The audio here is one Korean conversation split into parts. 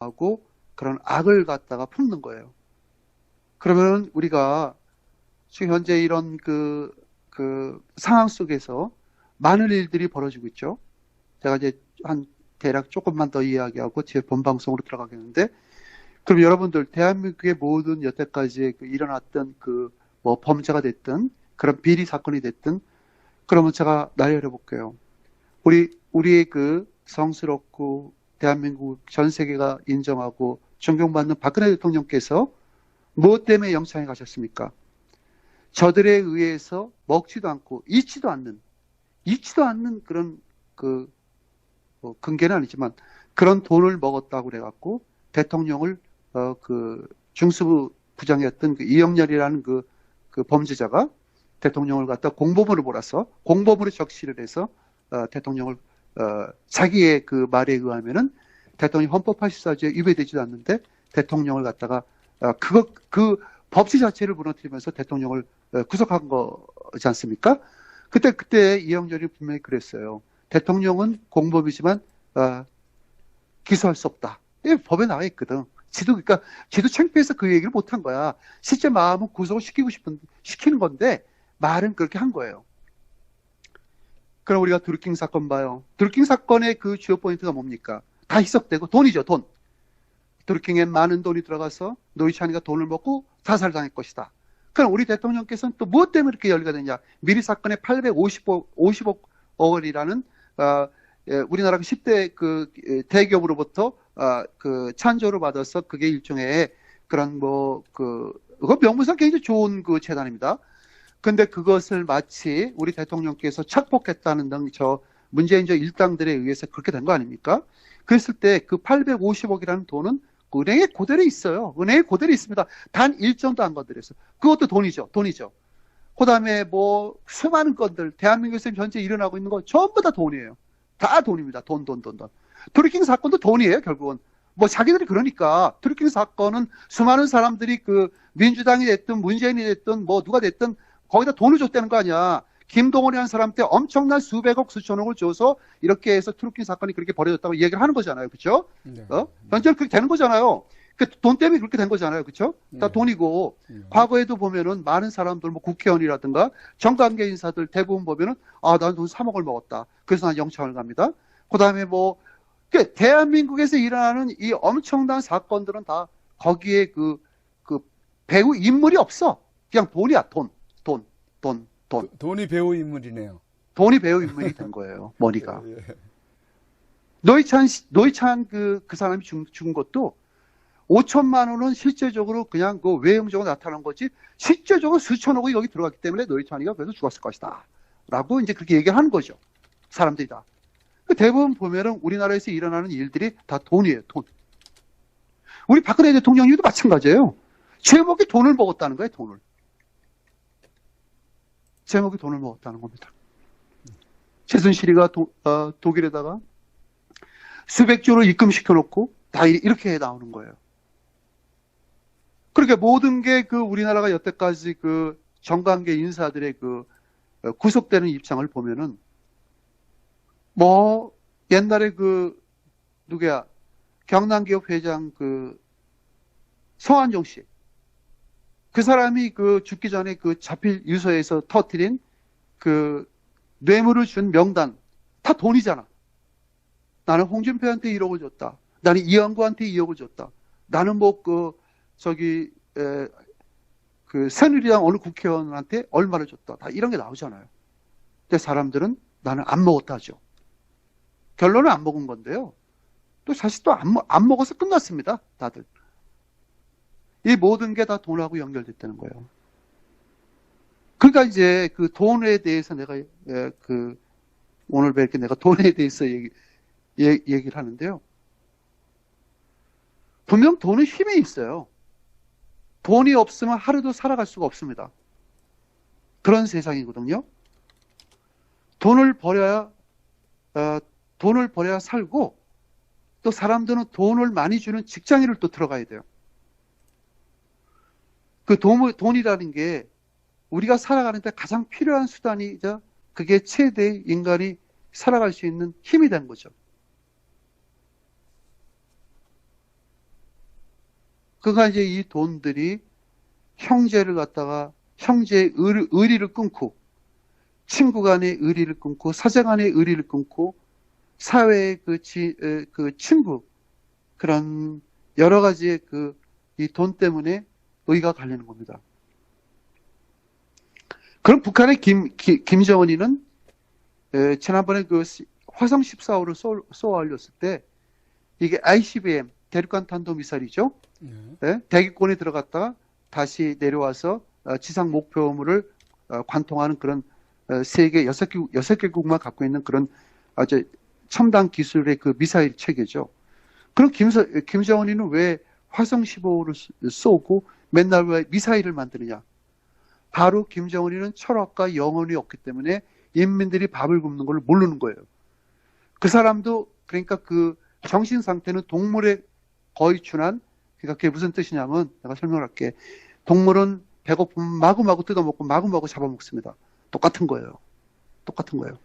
인정하고 그런 악을 갖다가 품는 거예요. 그러면 우리가 지금 현재 이런 그 상황 속에서 많은 일들이 벌어지고 있죠. 제가 이제 한 대략 조금만 더 이야기하고 제 본방송으로 들어가겠는데, 그럼 여러분들 대한민국의 모든 여태까지 일어났던 뭐 범죄가 됐든 그런 비리 사건이 됐든, 그러면 제가 나열해 볼게요. 우리의 성스럽고 대한민국 전 세계가 인정하고 존경받는 박근혜 대통령께서 무엇 때문에 영창에 가셨습니까? 저들에 의해서 먹지도 않고 잊지도 않는 그런 뭐 근계는 아니지만 그런 돈을 먹었다고 그래갖고 대통령을 중수부 부장이었던 이영렬이라는 그 범죄자가 대통령을 갖다 공범으로 몰아서 공범으로 적시를 해서 대통령을 자기의 그 말에 의하면은 대통령 헌법 84조에 위배되지도 않는데 대통령을 갖다가 그 법치 자체를 무너뜨리면서 대통령을 구속한 거지 않습니까? 그때 이영렬이 분명히 그랬어요. 대통령은 공범이지만 기소할 수 없다. 이 법에 나와 있거든. 그러니까 지도 창피해서 그 얘기를 못한 거야. 실제 마음은 구속을 시키는 건데 말은 그렇게 한 거예요. 그럼 우리가 드루킹 사건 봐요. 드루킹 사건의 그 주요 포인트가 뭡니까? 다 희석되고 돈이죠, 돈. 드루킹에 많은 돈이 들어가서 노이찬이가 돈을 먹고 자살당할 것이다. 그럼 우리 대통령께서는 또 무엇 때문에 이렇게 열리가 되냐? 미리 사건에 850억 원이라는 우리나라 10대 대기업으로부터 찬조를 받아서 그게 일종의 그런 그거 명분상 굉장히 좋은 그 재단입니다. 근데 그것을 마치 우리 대통령께서 착복했다는 등 문재인 일당들에 의해서 그렇게 된 거 아닙니까? 그랬을 때 그 850억이라는 돈은 은행에 그대로 있어요. 은행에 그대로 있습니다. 단 1점도 안 건드렸어요. 그것도 돈이죠. 그 다음에 뭐 수많은 건들, 대한민국에서 현재 일어나고 있는 거 전부 다 돈이에요. 다 돈입니다. 돈. 드루킹 사건도 돈이에요, 결국은. 뭐 자기들이 그러니까 드루킹 사건은 수많은 사람들이 민주당이 됐든 문재인이 됐든 뭐 누가 됐든 거기다 돈을 줬다는 거 아니야. 김동원이라는 사람한테 엄청난 수백억 수천억을 줘서 이렇게 해서 드루킹 사건이 그렇게 벌어졌다고 얘기를 하는 거잖아요. 그렇죠? 네. 현재 그렇게 되는 거잖아요. 돈 때문에 그렇게 된 거잖아요. 그렇죠? 다 네. 돈이고 네. 과거에도 보면은 많은 사람들 뭐 국회의원이라든가 정관계 인사들 대부분 보면은 난 돈 3억을 먹었다. 그래서 난 영창을 갑니다. 그다음에 뭐 대한민국에서 일어나는 이 엄청난 사건들은 다 거기에 그 배우 인물이 없어. 그냥 돈이야. 돈. 돈이 배우 인물이네요. 돈이 배우 인물이 된 거예요. 머리가. 예. 노이찬 그 사람이 죽은 것도 5천만 원은 실제적으로 그냥 외형적으로 나타난 거지 실제적으로 수천억이 여기 들어갔기 때문에 노이찬이가 그래서 죽었을 것이다. 라고 이제 그렇게 얘기를 하는 거죠. 사람들이 다. 대부분 보면은 우리나라에서 일어나는 일들이 다 돈이에요. 돈. 우리 박근혜 대통령님도 마찬가지예요. 제목이 돈을 먹었다는 거예요. 돈을. 제목이 돈을 먹었다는 겁니다. 최순실이가 독일에다가 수백조를 입금시켜놓고 다 이렇게 나오는 거예요. 그렇게 모든 게 우리나라가 여태까지 정관계 인사들의 구속되는 입장을 보면은 뭐 옛날에 누구야 경남기업 회장 성한종 씨. 그 사람이 죽기 전에 자필 유서에서 터뜨린 뇌물을 준 명단 다 돈이잖아. 나는 홍준표한테 1억을 줬다. 나는 이영구한테 2억을 줬다. 나는 뭐 새누리당 어느 국회의원한테 얼마를 줬다. 다 이런 게 나오잖아요. 근데 사람들은 나는 안 먹었다 하죠. 결론은 안 먹은 건데요. 또 사실 또 안 먹어서 끝났습니다. 다들. 이 모든 게 다 돈하고 연결됐다는 거예요. 그러니까 이제 돈에 대해서 내가 오늘 뵙게 내가 돈에 대해서 얘기를 하는데요. 분명 돈은 힘이 있어요. 돈이 없으면 하루도 살아갈 수가 없습니다. 그런 세상이거든요. 돈을 벌여야 살고 또 사람들은 돈을 많이 주는 직장인을 또 들어가야 돼요. 돈이라는 게 우리가 살아가는데 가장 필요한 수단이자 그게 최대의 인간이 살아갈 수 있는 힘이 된 거죠. 그가 이제 이 돈들이 형제를 갖다가 형제의 의리를 끊고 친구 간의 의리를 끊고 사제 간의 의리를 끊고 사회의 그 친구 그런 여러 가지의 이 돈 때문에 의가 갈리는 겁니다. 그럼 북한의 김정은이는 지난번에 그 화성 14호를 쏘아 올렸을 때 이게 ICBM 대륙간 탄도미사일이죠. 네, 대기권에 들어갔다가 다시 내려와서 지상 목표물을 관통하는 그런 세계 6개국만 갖고 있는 그런 아주 첨단 기술의 그 미사일 체계죠. 그럼 김정은이는 왜 화성 15호를 쏘고 맨날 왜 미사일을 만드느냐? 바로 김정은이는 철학과 영혼이 없기 때문에 인민들이 밥을 굶는 걸 모르는 거예요. 그 사람도 그러니까 그 정신 상태는 동물에 거의 준한, 그러니까 그게 무슨 뜻이냐면 내가 설명할게. 동물은 배고프면 마구마구 뜯어먹고 마구마구 잡아먹습니다. 똑같은 거예요. 똑같은 거예요.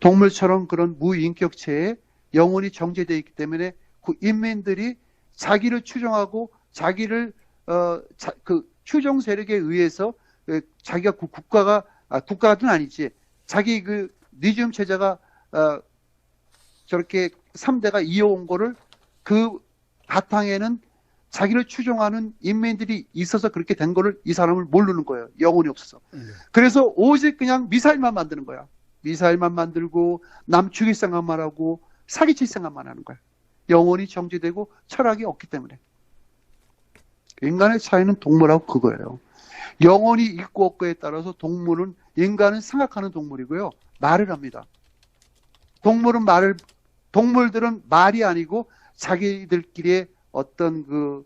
동물처럼 그런 무인격체에 영혼이 정제되어 있기 때문에 그 인민들이 자기를 추종하고 자기를 그 추종 세력에 의해서 자기가 국가는 아니지 자기 그 니지움 체제가 저렇게 3대가 이어온 거를 그 바탕에는 자기를 추종하는 인민들이 있어서 그렇게 된 거를 이 사람을 모르는 거예요. 영혼이 없어서. 그래서 오직 그냥 미사일만 만드는 거야. 미사일만 만들고 남 죽일 생각만 하고 사기칠 생각만 하는 거야. 영혼이 정지되고 철학이 없기 때문에. 인간의 차이는 동물하고 그거예요. 영혼이 있고 없고에 따라서 인간은 생각하는 동물이고요. 말을 합니다. 동물들은 말이 아니고 자기들끼리의 어떤 그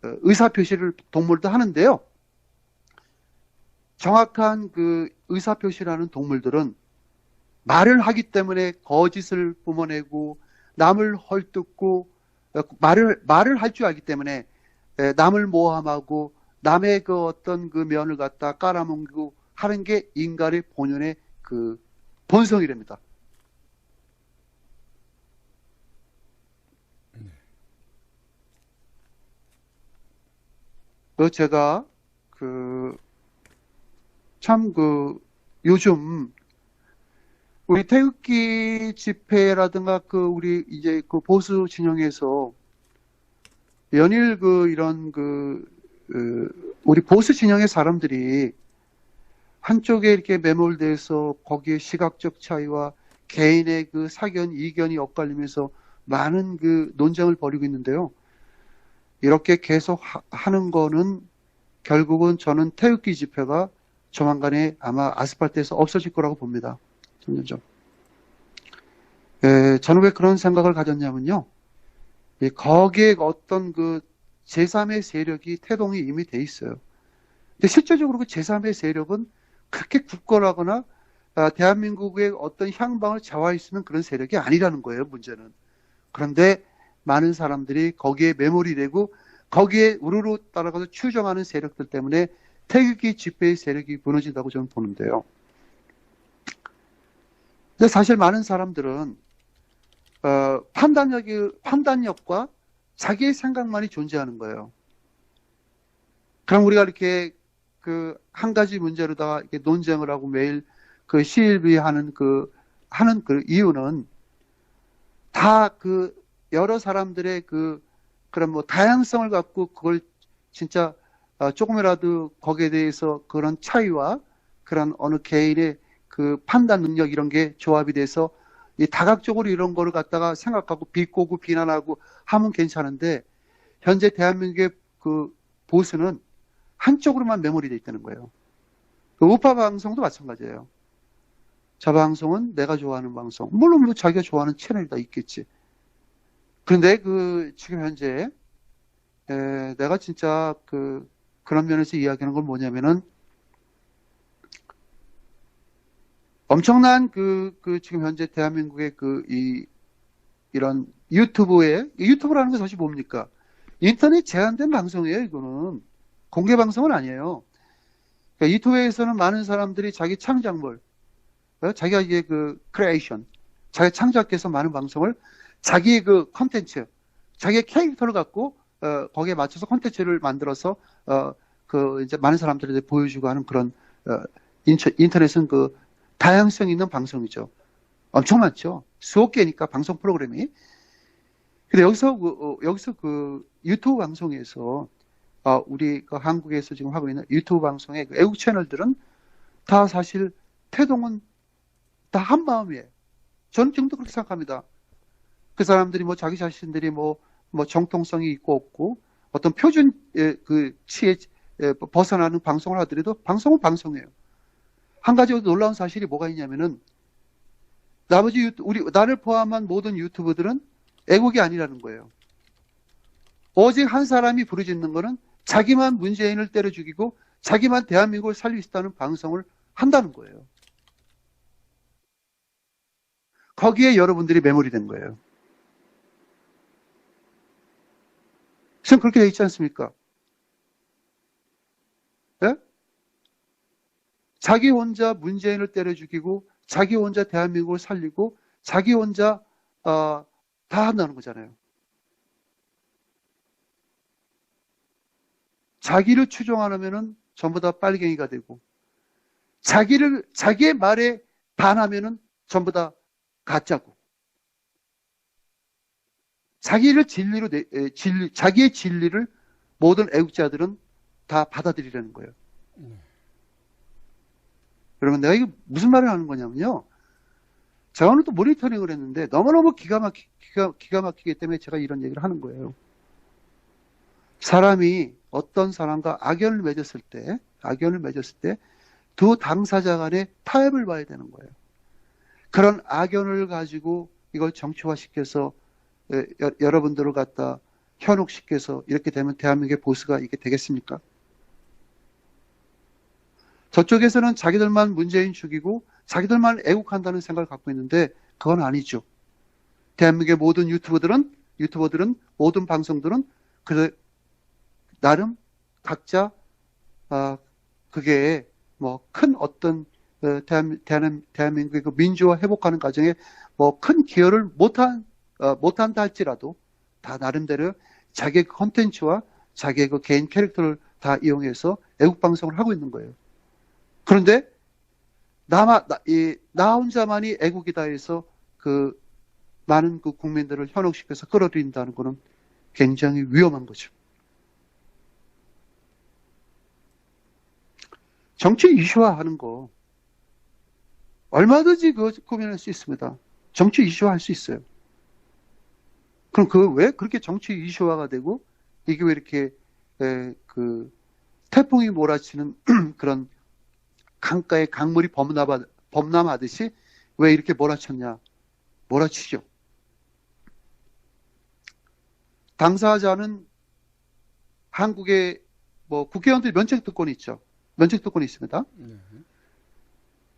의사표시를 동물도 하는데요. 정확한 그 의사표시라는 동물들은 말을 하기 때문에 거짓을 뿜어내고 남을 헐뜯고 말을 할 줄 알기 때문에 남을 모함하고 남의 그 어떤 그 면을 갖다 깔아먹고 하는 게 인간의 본연의 그 본성이랍니다. 제가 요즘 우리 태극기 집회라든가 우리 이제 그 보수 진영에서 연일 우리 보수 진영의 사람들이 한쪽에 이렇게 매몰돼서 거기에 시각적 차이와 개인의 그 사견, 이견이 엇갈리면서 많은 그 논쟁을 벌이고 있는데요. 이렇게 계속 하는 거는 결국은 저는 태극기 집회가 조만간에 아마 아스팔트에서 없어질 거라고 봅니다. 점점점. 저는 왜 그런 생각을 가졌냐면요. 거기에 어떤 그 제3의 세력이 태동이 이미 돼 있어요. 근데 실제적으로 그 제3의 세력은 그렇게 굳건하거나 대한민국의 어떤 향방을 좌우했으면 그런 세력이 아니라는 거예요, 문제는. 그런데 많은 사람들이 거기에 매몰이 되고 거기에 우르르 따라가서 추종하는 세력들 때문에 태극기 집회의 세력이 무너진다고 저는 보는데요. 근데 사실 많은 사람들은 판단력과 자기의 생각만이 존재하는 거예요. 그럼 우리가 이렇게 한 가지 문제로다가 이렇게 논쟁을 하고 매일 시일비하는 하는 이유는 다 여러 사람들의 그런 뭐 다양성을 갖고 그걸 진짜 조금이라도 거기에 대해서 그런 차이와 그런 어느 개인의 그 판단 능력 이런 게 조합이 돼서 이 다각적으로 이런 거를 갖다가 생각하고 비꼬고 비난하고 하면 괜찮은데 현재 대한민국의 보수는 한쪽으로만 매몰이 돼 있다는 거예요. 우파 방송도 마찬가지예요. 저 방송은 내가 좋아하는 방송. 물론 뭐 자기가 좋아하는 채널이 다 있겠지. 그런데 지금 현재 내가 진짜 그런 면에서 이야기하는 건 뭐냐면은 엄청난 지금 현재 대한민국의 이런 유튜브라는 건 사실 뭡니까? 인터넷 제한된 방송이에요, 이거는. 공개 방송은 아니에요. 그러니까 유튜브에서는 많은 사람들이 자기 창작물, 자기가 이게 크리에이션, 자기 창작해서 많은 방송을 자기의 컨텐츠, 자기의 캐릭터를 갖고 거기에 맞춰서 콘텐츠를 만들어서 이제 많은 사람들에게 보여주고 하는 그런 인터넷은 그 다양성 있는 방송이죠. 엄청 많죠. 수억 개니까 방송 프로그램이. 근데 여기서 그 유튜브 방송에서 우리 그 한국에서 지금 하고 있는 유튜브 방송의 그 애국 채널들은 다 사실 태동은 다 한 마음이에요. 저는 지금도 그렇게 생각합니다. 그 사람들이 뭐 자기 자신들이 뭐 정통성이 있고 없고 어떤 표준 그 치에 벗어나는 방송을 하더라도 방송은 방송이에요. 한 가지 놀라운 사실이 뭐가 있냐면은 나를 포함한 모든 유튜버들은 애국이 아니라는 거예요. 오직 한 사람이 부르짖는 거는 자기만 문재인을 때려 죽이고 자기만 대한민국을 살릴 수 있다는 방송을 한다는 거예요. 거기에 여러분들이 매몰이 된 거예요. 지금 그렇게 돼 있지 않습니까? 네? 자기 혼자 문재인을 때려 죽이고 자기 혼자 대한민국을 살리고 자기 혼자 다 한다는 거잖아요. 자기를 추종 안 하면은 전부 다 빨갱이가 되고 자기의 말에 반하면은 전부 다 가짜고 자기의 진리를 모든 애국자들은 다 받아들이라는 거예요. 여러분, 내가 이게 무슨 말을 하는 거냐면요. 제가 오늘 또 모니터링을 했는데 너무너무 기가 막히기 때문에 제가 이런 얘기를 하는 거예요. 사람이 어떤 사람과 악연을 맺었을 때 두 당사자 간의 타협을 봐야 되는 거예요. 그런 악연을 가지고 이걸 정치화시켜서 여러분들을 갖다 현혹시켜서 이렇게 되면 대한민국의 보수가 이게 되겠습니까? 저쪽에서는 자기들만 문재인 죽이고 자기들만 애국한다는 생각을 갖고 있는데 그건 아니죠. 대한민국의 모든 유튜버들은 모든 방송들은 나름 각자 그게 뭐 큰 어떤 대한민국의 그 민주화 회복하는 과정에 뭐 큰 기여를 못한다 할지라도 다 나름대로 자기의 컨텐츠와 자기의 그 개인 캐릭터를 다 이용해서 애국 방송을 하고 있는 거예요. 그런데 나 혼자만이 애국이다 해서 그 많은 그 국민들을 현혹시켜서 끌어들인다는 것은 굉장히 위험한 거죠. 정치 이슈화하는 거 얼마든지 고민할 수 있습니다. 정치 이슈화할 수 있어요. 그럼 왜 그렇게 정치 이슈화가 되고 이게 왜 이렇게 태풍이 몰아치는 그런 강가에 강물이 범람하듯이 왜 이렇게 몰아쳤냐? 몰아치죠. 당사자는 한국의 뭐 국회의원들이 면책특권이 있죠. 면책특권이 있습니다.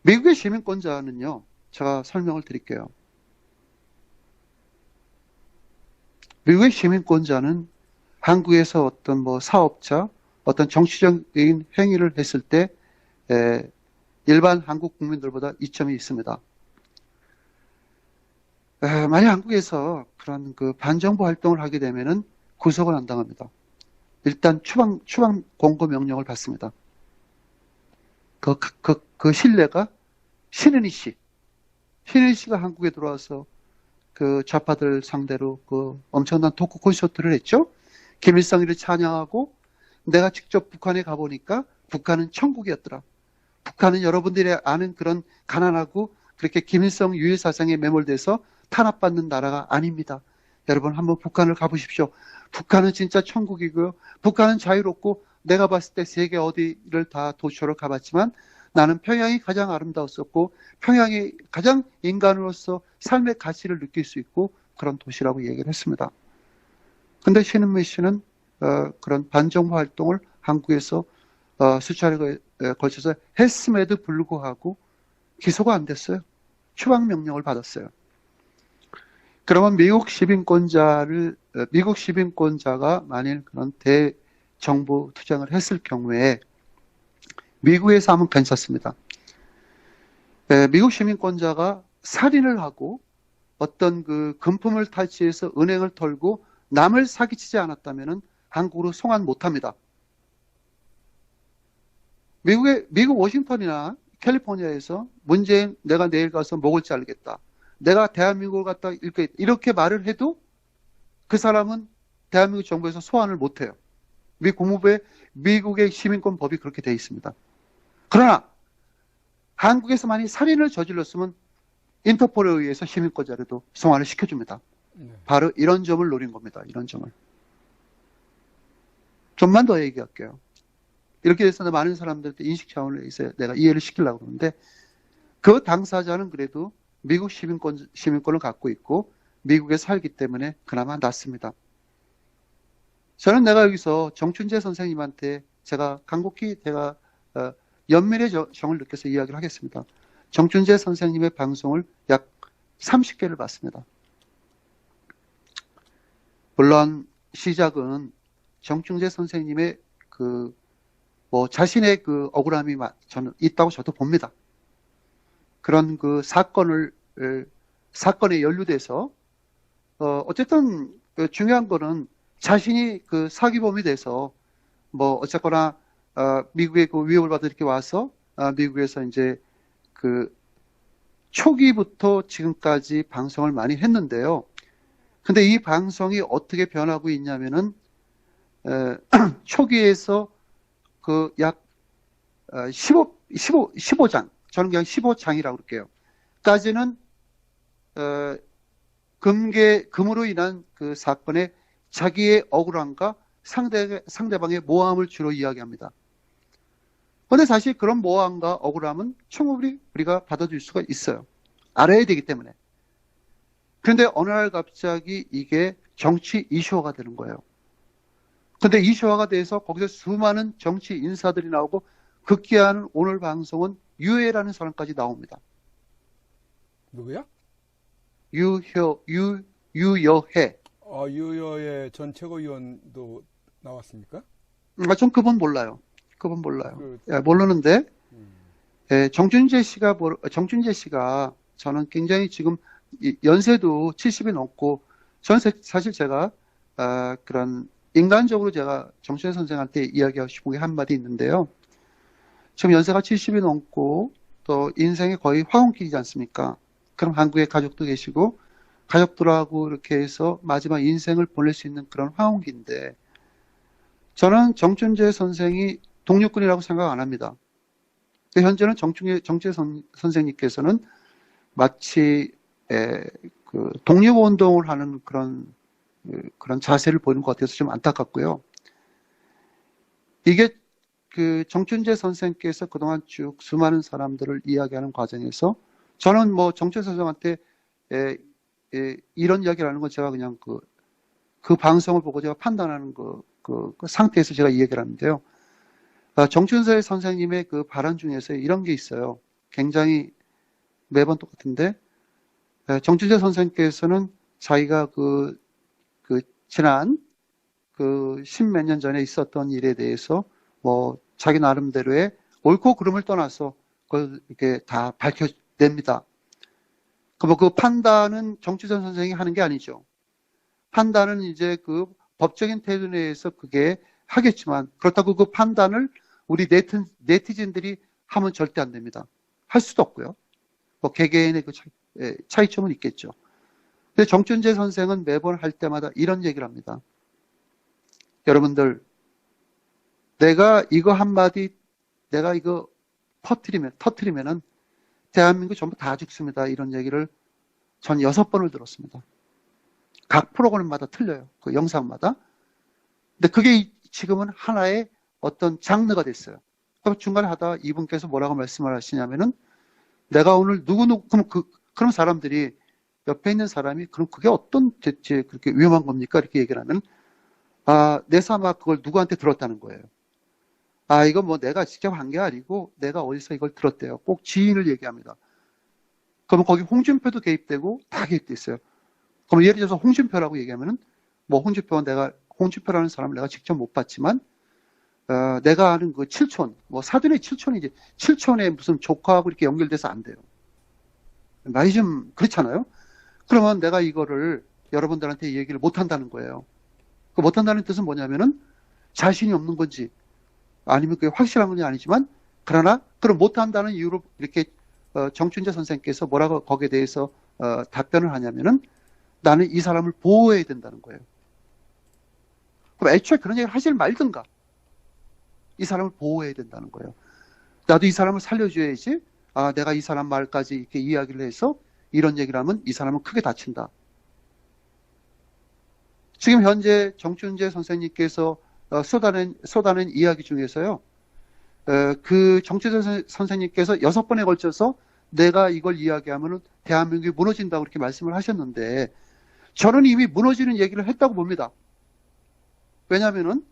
미국의 시민권자는요, 제가 설명을 드릴게요. 미국의 시민권자는 한국에서 어떤 뭐 사업자, 어떤 정치적인 행위를 했을 때 일반 한국 국민들보다 이점이 있습니다. 만약 한국에서 그런 그 반정부 활동을 하게 되면은 구속을 안 당합니다. 일단 추방 공고 명령을 받습니다. 그 신뢰가 신은희 씨가 한국에 들어와서 그 좌파들 상대로 그 엄청난 토크 콘서트를 했죠. 김일성이를 찬양하고 내가 직접 북한에 가보니까 북한은 천국이었더라. 북한은 여러분들이 아는 그런 가난하고 그렇게 김일성 유해 사상에 매몰돼서 탄압받는 나라가 아닙니다. 여러분 한번 북한을 가보십시오. 북한은 진짜 천국이고요. 북한은 자유롭고 내가 봤을 때 세계 어디를 다 도시로 가봤지만 나는 평양이 가장 아름다웠었고 평양이 가장 인간으로서 삶의 가치를 느낄 수 있고 그런 도시라고 얘기를 했습니다. 근데 신은미 씨는 그런 반정부 활동을 한국에서 수차례에 걸쳐서 했음에도 불구하고 기소가 안 됐어요. 추방 명령을 받았어요. 그러면 미국 시민권자가 만일 그런 대정부 투쟁을 했을 경우에 미국에서 하면 괜찮습니다. 미국 시민권자가 살인을 하고 어떤 그 금품을 탈취해서 은행을 털고 남을 사기치지 않았다면은 한국으로 송환 못합니다. 미국 워싱턴이나 캘리포니아에서 문재인 내가 내일 가서 목을 자르겠다. 내가 대한민국을 갖다 이렇게 말을 해도 그 사람은 대한민국 정부에서 소환을 못해요. 미 국무부의 미국의 시민권 법이 그렇게 되어 있습니다. 그러나 한국에서 만약 살인을 저질렀으면 인터폴에 의해서 시민권자료도 송환을 시켜줍니다. 바로 이런 점을 노린 겁니다. 이런 점을. 좀만 더 얘기할게요. 이렇게 해서 많은 사람들한테 인식 차원에서 내가 이해를 시키려고 그러는데 그 당사자는 그래도 미국 시민권을 갖고 있고 미국에 살기 때문에 그나마 낫습니다. 저는 내가 여기서 정춘재 선생님한테 제가 간곡히 제가 연민의 정을 느껴서 이야기를 하겠습니다. 정춘재 선생님의 방송을 약 30개를 봤습니다. 물론 시작은 정춘재 선생님의 자신의 억울함이 저는 있다고 저도 봅니다. 그런 사건에 연루돼서, 어쨌든 중요한 거는 자신이 사기범이 돼서, 어쨌거나, 미국에 위협을 받아 이렇게 와서, 미국에서 이제 초기부터 지금까지 방송을 많이 했는데요. 근데 이 방송이 어떻게 변하고 있냐면은, 초기에서 약 15장, 저는 그냥 15장이라고 그럴게요. 까지는, 금으로 인한 그 사건에 자기의 억울함과 상대방의 모함을 주로 이야기합니다. 그런데 사실 그런 모함과 억울함은 충분히 우리가 받아줄 수가 있어요. 알아야 되기 때문에. 그런데 어느 날 갑자기 이게 정치 이슈화가 되는 거예요. 근데 이슈화가 돼서 거기서 수많은 정치 인사들이 나오고 급기야는 오늘 방송은 유해라는 사람까지 나옵니다. 누구야? 유여해. 유여해 전 최고위원도 나왔습니까? 전 그분 몰라요. 모르는데, 정춘재 씨가 저는 굉장히 지금 연세도 70이 넘고, 저는 사실 제가, 그런 인간적으로 제가 정춘재 선생한테 이야기하고 싶은 게 한마디 있는데요. 지금 연세가 70이 넘고 또 인생이 거의 화혼길이지 않습니까? 그럼 한국에 가족도 계시고 가족들하고 이렇게 해서 마지막 인생을 보낼 수 있는 그런 화혼기인데 저는 정춘재 선생이 독립군이라고 생각 안 합니다. 현재는 정춘재 선생님께서는 마치 독립운동을 하는 그런 자세를 보이는 것 같아서 좀 안타깝고요. 이게 정춘재 선생께서 그동안 쭉 수많은 사람들을 이야기하는 과정에서 저는 정춘재 선생한테 이런 이야기를 하는 건 제가 그냥 그 방송을 보고 제가 판단하는 그 상태에서 제가 이 얘기를 하는데요. 정춘재 선생님의 그 발언 중에서 이런 게 있어요. 굉장히 매번 똑같은데, 정춘재 선생께서는 자기가 지난 십몇 년 전에 있었던 일에 대해서 자기 나름대로의 옳고 그름을 떠나서 그걸 이렇게 다 밝혀냅니다. 그 판단은 정춘재 선생이 하는 게 아니죠. 판단은 이제 법적인 태도 내에서 그게 하겠지만 그렇다고 그 판단을 우리 네티즌들이 하면 절대 안 됩니다. 할 수도 없고요. 개개인의 차이점은 있겠죠. 근데 정춘재 선생은 매번 할 때마다 이런 얘기를 합니다. 여러분들, 내가 이거 한마디, 내가 이거 터트리면은 대한민국 전부 다 죽습니다. 이런 얘기를 전 6번을 들었습니다. 각 프로그램마다 틀려요. 그 영상마다. 근데 그게 지금은 하나의 어떤 장르가 됐어요. 그럼 중간에 하다가 이분께서 뭐라고 말씀을 하시냐면은 내가 오늘 그럼 사람들이 옆에 있는 사람이 그럼 그게 어떤 대체 그렇게 위험한 겁니까? 이렇게 얘기를 하면 내 삼아 그걸 누구한테 들었다는 거예요. 이거 내가 직접 한 게 아니고 내가 어디서 이걸 들었대요. 꼭 지인을 얘기합니다. 그러면 거기 홍준표도 개입되고 다 개입돼 있어요. 그럼 예를 들어서 홍준표라고 얘기하면은 홍준표라는 사람을 내가 직접 못 봤지만 내가 아는 그 칠촌, 사돈의 칠촌이지 칠촌에 무슨 조카하고 이렇게 연결돼서 안 돼요. 말이 좀 그렇잖아요. 그러면 내가 이거를 여러분들한테 얘기를 못 한다는 거예요. 그 못 한다는 뜻은 뭐냐면은 자신이 없는 건지 아니면 그게 확실한 건지 아니지만 그러나 그럼 못한다는 이유로 이렇게 정춘재 선생께서 뭐라고 거기에 대해서 답변을 하냐면은 나는 이 사람을 보호해야 된다는 거예요. 그럼 애초에 그런 얘기를 하질 말든가. 이 사람을 보호해야 된다는 거예요. 나도 이 사람을 살려줘야지. 아, 내가 이 사람 말까지 이렇게 이야기를 해서 이런 얘기를 하면 이 사람은 크게 다친다. 지금 현재 정춘재 선생님께서 쏟아낸 이야기 중에서요. 그 정춘재 선생님께서 6번에 걸쳐서 내가 이걸 이야기하면 대한민국이 무너진다고 그렇게 말씀을 하셨는데 저는 이미 무너지는 얘기를 했다고 봅니다. 왜냐하면은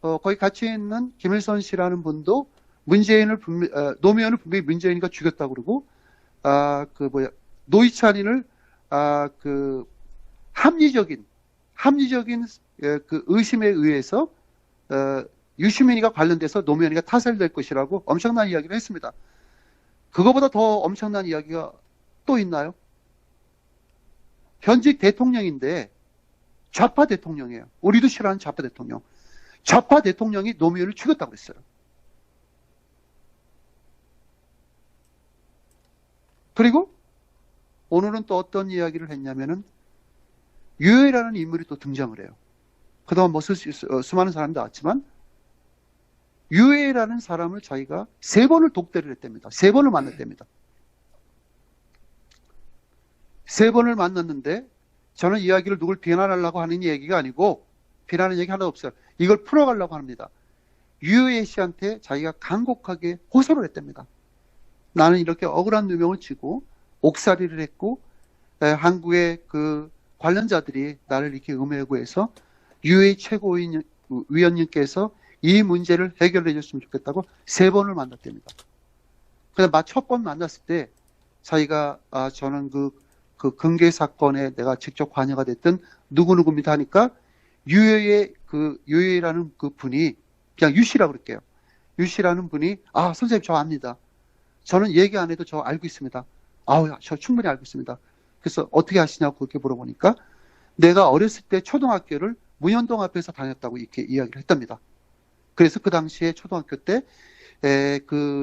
거기 같이 있는 김일선 씨라는 분도 노무현을 분명히 문재인이가 죽였다고 그러고 노이찬이를 합리적인 그 의심에 의해서 유시민이가 관련돼서 노무현이가 타살될 것이라고 엄청난 이야기를 했습니다. 그거보다 더 엄청난 이야기가 또 있나요? 현직 대통령인데 좌파 대통령이에요. 우리도 싫어하는 좌파 대통령. 좌파 대통령이 노무현을 죽였다고 했어요. 그리고 오늘은 또 어떤 이야기를 했냐면은 유해라는 인물이 또 등장을 해요. 그동안 수많은 사람이 나왔지만 유해라는 사람을 자기가 3번을 독대를 했답니다. 3번을 만났답니다. 3번을 만났는데 저는 이야기를 누굴 비난하려고 하는 얘기가 아니고 비난하는 얘기 하나도 없어요. 이걸 풀어가려고 합니다. 유해 씨한테 자기가 간곡하게 호소를 했답니다. 나는 이렇게 억울한 누명을 지고 옥살이를 했고 한국의 그 관련자들이 나를 이렇게 음해하고 해서 유해 최고위원님께서 이 문제를 해결해 줬으면 좋겠다고 3번을 만났답니다. 그래서 첫 번 만났을 때 자기가 저는 그 금괴 사건에 내가 직접 관여가 됐던 누구누구입니다 하니까 유해라는 그 분이 그냥 유씨라고 그럴게요. 유씨라는 분이 선생님 저 압니다. 저는 얘기 안 해도 저 알고 있습니다. 저 충분히 알고 있습니다. 그래서 어떻게 아시냐고 그렇게 물어보니까 내가 어렸을 때 초등학교를 문현동 앞에서 다녔다고 이렇게 이야기를 했답니다. 그래서 그 당시에 초등학교 때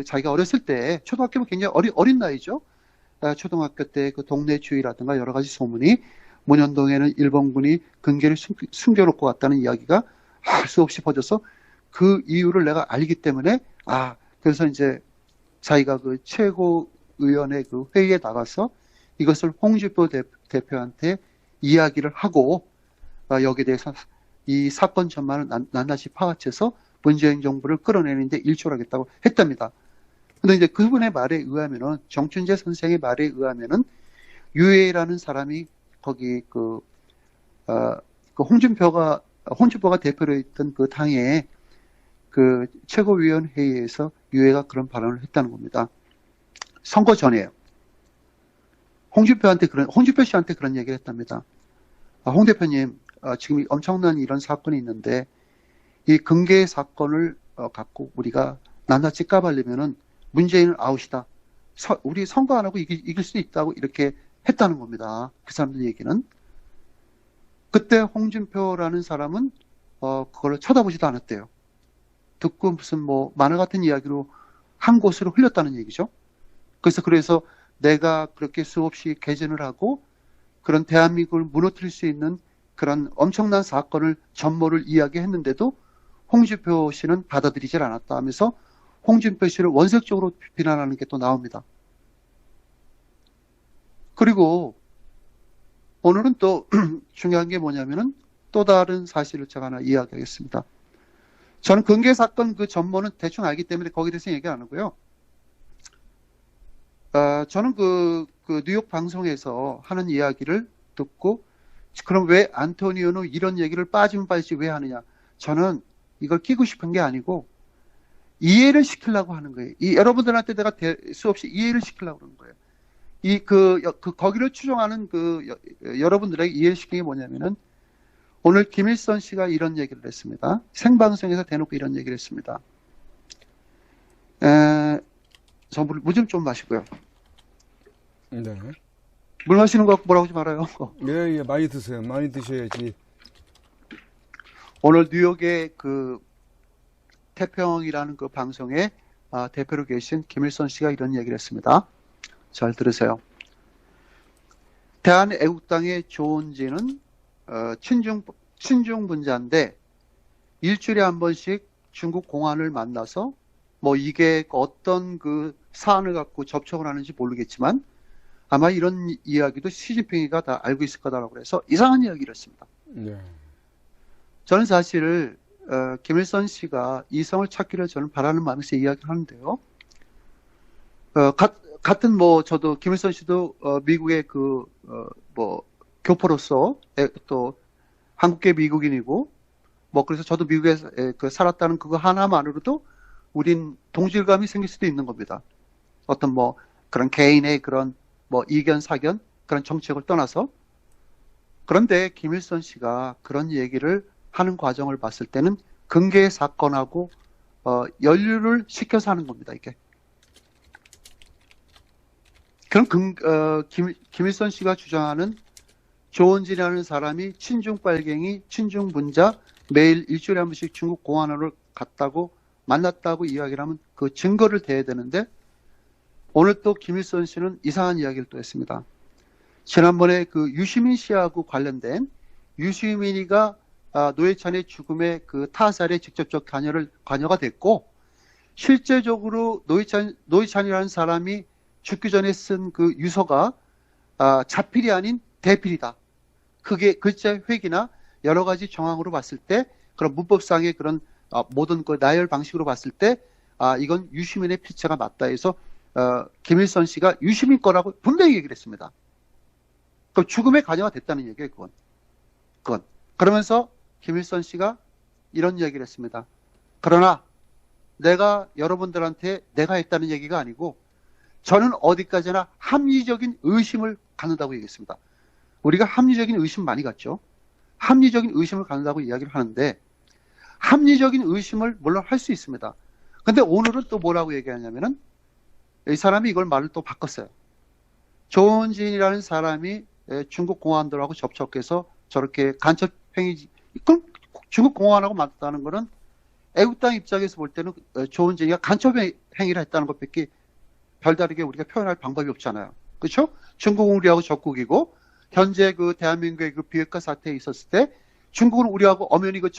자기가 어렸을 때 초등학교면 굉장히 어린 나이죠. 초등학교 때 그 동네 주의라든가 여러 가지 소문이 문현동에는 일본군이 금괴를 숨겨놓고 갔다는 이야기가 할 수 없이 퍼져서 그 이유를 내가 알기 때문에 그래서 이제 자기가 그 최고위원회 그 회의에 나가서 이것을 홍준표 대표한테 이야기를 하고 여기에 대해서 이 사건 전반을 낱낱이 파헤쳐서 문재인 정부를 끌어내는데 일조를 하겠다고 했답니다. 근데 이제 그분의 말에 의하면은 정춘재 선생의 말에 의하면은 유해라는 사람이 거기 홍준표가 대표로 있던 그 당의 그 최고위원회의에서 유해가 그런 발언을 했다는 겁니다. 선거 전이에요. 홍준표 씨한테 그런 얘기를 했답니다. 홍 대표님, 지금 엄청난 이런 사건이 있는데 이 금괴 사건을 갖고 우리가 낱낱이 까발리면은 문재인은 아웃이다. 우리 선거 안 하고 이길 수 있다고 이렇게 했다는 겁니다. 그 사람들 얘기는. 그때 홍준표라는 사람은 그걸 쳐다보지도 않았대요. 듣고 무슨 만화 같은 이야기로 한 곳으로 흘렸다는 얘기죠. 그래서 내가 그렇게 수없이 개전을 하고 그런 대한민국을 무너뜨릴 수 있는 그런 엄청난 사건을 전모를 이야기했는데도 홍준표 씨는 받아들이질 않았다 하면서 홍준표 씨를 원색적으로 비난하는 게 또 나옵니다. 그리고 오늘은 또 중요한 게 뭐냐면은 또 다른 사실을 제가 하나 이야기하겠습니다. 저는 금괴 사건 그 전모는 대충 알기 때문에 거기에 대해서 얘기 안 하고요. 저는 그 뉴욕 방송에서 하는 이야기를 듣고 그럼 왜 안토니오는 이런 얘기를 빠지면 빠지지 왜 하느냐. 저는 이걸 끼고 싶은 게 아니고 이해를 시키려고 하는 거예요. 여러분들한테 내가 수없이 이해를 시키려고 하는 거예요. 거기를 추종하는 여러분들에게 이해를 시킨 게 뭐냐면은 오늘 김일선 씨가 이런 얘기를 했습니다. 생방송에서 대놓고 이런 얘기를 했습니다. 저 물 좀 마시고요. 네. 물 마시는 거 갖고 뭐라고 하지 말아요. 예, 많이 드세요. 많이 드셔야지. 오늘 뉴욕의 그 태평이라는 그 방송의 대표로 계신 김일성 씨가 이런 얘기를 했습니다. 잘 들으세요. 대한애국당의 조은진은 친중 분자인데 일주일에 한 번씩 중국 공안을 만나서 뭐 이게 어떤 그 사안을 갖고 접촉을 하는지 모르겠지만 아마 이런 이야기도 시진핑이가 다 알고 있을 거다라고 해서 이상한 이야기를 했습니다. 네. 저는 사실 김일성 씨가 이성을 찾기를 저는 바라는 마음에서 이야기를 하는데요. 같은 뭐 저도 김일성 씨도 미국의 뭐 교포로서 또 한국계 미국인이고 뭐 그래서 저도 미국에서 살았다는 그거 하나만으로도 우린 동질감이 생길 수도 있는 겁니다. 어떤 뭐 그런 개인의 그런 뭐 이견 사견 그런 정책을 떠나서. 그런데 김일성 씨가 그런 얘기를 하는 과정을 봤을 때는 근계의 사건하고 연루를 시켜서 하는 겁니다. 이게. 그럼 김일성 씨가 주장하는 조은진이라는 사람이 친중 빨갱이, 친중 분자, 매일 일주일에 한 번씩 중국 공안으로 갔다고 만났다고 이야기를 하면 그 증거를 대야 되는데 오늘 또 김일성 씨는 이상한 이야기를 또 했습니다. 지난번에 그 유시민 씨하고 관련된 유시민이가 노회찬의 죽음에 그 타살에 직접적 관여가 됐고 실제적으로 노회찬이라는 사람이 죽기 전에 쓴 그 유서가 자필이 아닌 대필이다. 그게 글자 획이나 여러 가지 정황으로 봤을 때 그런 문법상의 그런 모든 그 나열 방식으로 봤을 때 이건 유시민의 필체가 맞다 해서 김일성 씨가 유시민 거라고 분명히 얘기를 했습니다. 그럼 죽음에 관여가 됐다는 얘기예요, 그건. 그러면서 김일성 씨가 이런 얘기를 했습니다. 그러나 내가 여러분들한테 내가 했다는 얘기가 아니고 저는 어디까지나 합리적인 의심을 갖는다고 얘기했습니다. 우리가 합리적인 의심 많이 갖죠. 합리적인 의심을 갖는다고 이야기를 하는데 합리적인 의심을 물론 할 수 있습니다. 근데 오늘은 또 뭐라고 얘기하냐면은 이 사람이 이걸 말을 또 바꿨어요. 조은진이라는 사람이 중국 공안들하고 접촉해서 저렇게 간첩 행위, 그럼 중국 공안하고 맞다는 거는 애국당 입장에서 볼 때는 조은진이가 간첩 행위를 했다는 것밖에 별다르게 우리가 표현할 방법이 없잖아요. 그렇죠? 중국은 우리하고 적국이고 현재 그 대한민국의 그 비핵화 사태에 있었을 때 중국은 우리하고 엄연히 그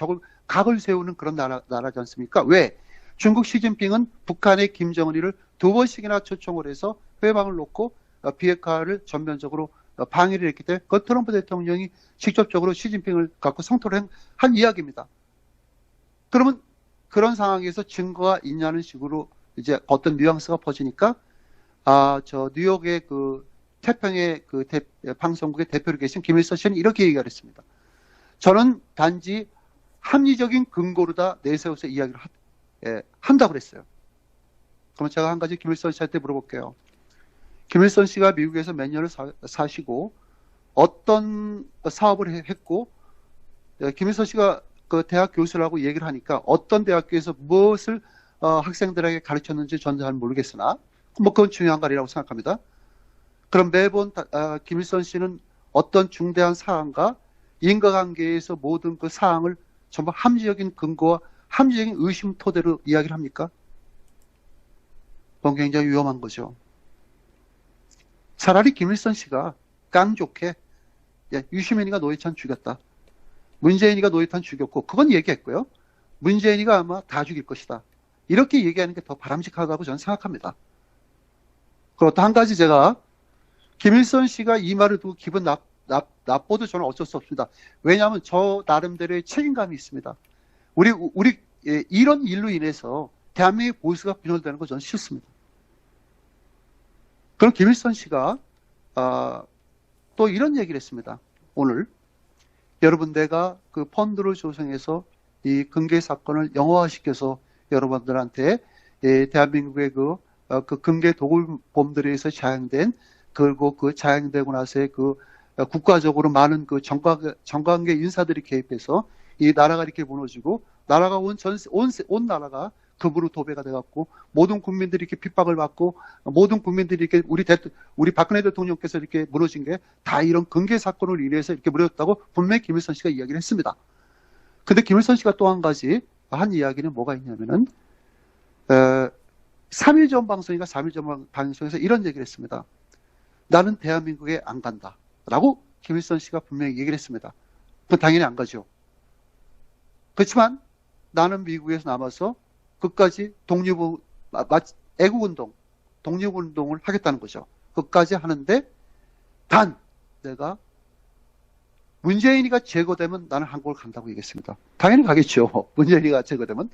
각을 세우는 그런 나라지 않습니까? 왜? 중국 시진핑은 북한의 김정은이를 2번씩이나 초청을 해서 회방을 놓고 비핵화를 전면적으로 방해를 했기 때문에 그 트럼프 대통령이 직접적으로 시진핑을 갖고 성토를 한 이야기입니다. 그러면 그런 상황에서 증거가 있냐는 식으로 이제 어떤 뉘앙스가 퍼지니까 저 뉴욕의 그 태평의 그 방송국의 대표로 계신 김일성 씨는 이렇게 얘기를 했습니다. 저는 단지 합리적인 근거로 다 내세워서 이야기를 한다고 그랬어요. 그럼 제가 한 가지 김일성 씨한테 물어볼게요. 김일성 씨가 미국에서 몇 년을 사시고 어떤 사업을 했고 김일성 씨가 그 대학 교수라고 얘기를 하니까 어떤 대학교에서 무엇을 학생들에게 가르쳤는지 저는 잘 모르겠으나 뭐 그건 중요한 거 아니라고 생각합니다. 그럼 매번 김일성 씨는 어떤 중대한 사안과 인과관계에서 모든 그 사항을 전부 합리적인 근거와 합리적인 의심 토대로 이야기를 합니까? 그건 굉장히 위험한 거죠. 차라리 김일성 씨가 깡좋게 유시민이가 노회찬 죽였다. 문재인이가 노회찬 죽였고 그건 얘기했고요. 문재인이가 아마 다 죽일 것이다. 이렇게 얘기하는 게 더 바람직하다고 저는 생각합니다. 그리고 또 한 가지 제가 김일성 씨가 이 말을 두고 기분 나빠도 저는 어쩔 수 없습니다. 왜냐하면 저 나름대로의 책임감이 있습니다. 우리 이런 일로 인해서 대한민국의 보수가 분열되는 거 저는 싫습니다. 그럼 김일성 씨가 또 이런 얘기를 했습니다. 오늘 여러분 내가 그 펀드를 조성해서 이 금괴 사건을 영화화시켜서 여러분들한테 대한민국의 그 금괴 도굴범들에 의해서 자행된 그리고 그 자행되고 나서의 그 국가적으로 많은 그 정관계 인사들이 개입해서 이 나라가 이렇게 무너지고 나라가 온 나라가 급으로 도배가 돼갖고 모든 국민들이 이렇게 핍박을 받고 모든 국민들이 이렇게 우리 박근혜 대통령께서 이렇게 무너진 게 다 이런 금괴 사건을 인해서 이렇게 무너졌다고 분명히 김일성 씨가 이야기를 했습니다. 근데 김일성 씨가 또 한 가지 한 이야기는 뭐가 있냐면은 3일 전 방송인가 4일 전 방송에서 이런 얘기를 했습니다. 나는 대한민국에 안 간다 라고 김일성 씨가 분명히 얘기를 했습니다. 그건 당연히 안 가죠. 그렇지만 나는 미국에서 남아서 끝까지 애국운동, 독립운동을 하겠다는 거죠. 끝까지 하는데 단 내가 문재인이가 제거되면 나는 한국을 간다고 얘기했습니다. 당연히 가겠죠. 문재인이가 제거되면.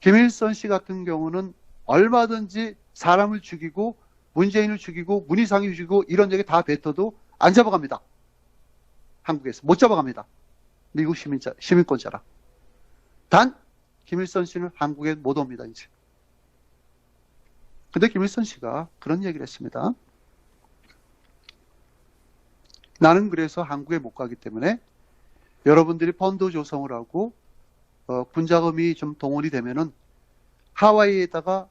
김일성 씨 같은 경우는 얼마든지 사람을 죽이고 문재인을 죽이고 문희상을 죽이고 이런 얘기 다 뱉어도 안 잡아갑니다. 한국에서 못 잡아갑니다. 미국 시민권자라. 단 김일성 씨는 한국에 못 옵니다. 이제. 근데 김일성 씨가 그런 얘기를 했습니다. 나는 그래서 한국에 못 가기 때문에 여러분들이 펀드 조성을 하고 군자금이 좀 동원이 되면은 하와이에다가